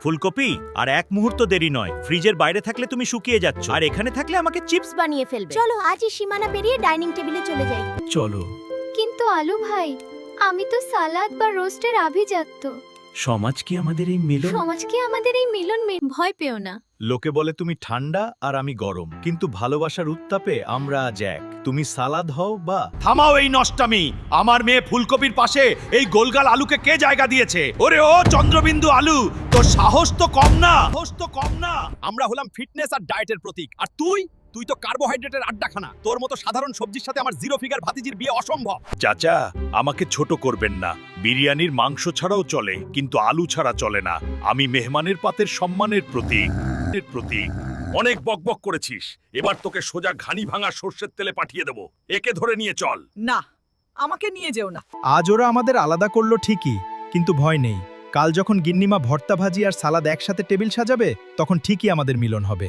ফুলকপি আর এক মুহূর্ত দেরি নয়, ফ্রিজের বাইরে থাকলে তুমি শুকিয়ে যাচ্ছ, আর এখানে থাকলে আমাকে চিপস বানিয়ে ফেলবে। চলো আজই সীমানা পেরিয়ে ডাইনিং টেবিলে চলে যাই। চলো। কিন্তু আলু ভাই, আমি তো সালাদ বা রোস্টের আভিজাত্য। সমাজ কি আমাদের এই মিলন? সমাজকে আমাদের এই মিলন ভয় পেও না। লোকে বলে তুমি ঠান্ডা আর আমি গরম, কিন্তু ভালোবাসার উত্তাপে আমরা আজ এক। তুমি সালাদ হও বা থামাও এই নষ্টামি। আমার মেয়ে ফুলকপির পাশে এই গোলগাল আলুকে কে জায়গা দিয়েছে? ওরে ও চন্দ্রবিন্দু আলু, তোর সাহস তো কম না, সাহস তো কম না। আমরা হলাম ফিটনেস আর ডায়েটের প্রতীক, আর তুই তো কার্বোহাইড্রেটের আড্ডাখানা। তোর মতো সাধারণ সবজির সাথে আমার জিরো ফিগার ভাতিজির বিয়ে অসম্ভব। চাচা, আমাকে ছোট করবেন না। বিরিয়ানির মাংস ছাড়াও চলে, কিন্তু আলু ছাড়া চলে না। আমি মেহমানের পাতের সম্মানের প্রতীক। অনেক বকবক করেছিস, এবার তোকে সোজা ঘানি ভাঙা সর্ষের তেলে পাঠিয়ে দেব। একে ধরে নিয়ে চল। না, আমাকে নিয়ে যেও না। আজ ওরা আমাদের আলাদা করলো ঠিকই, কিন্তু ভয় নেই। কাল যখন গিন্নিমা ভর্তা ভাজি আর সালাদ একসাথে টেবিল সাজাবে, তখন ঠিকই আমাদের মিলন হবে।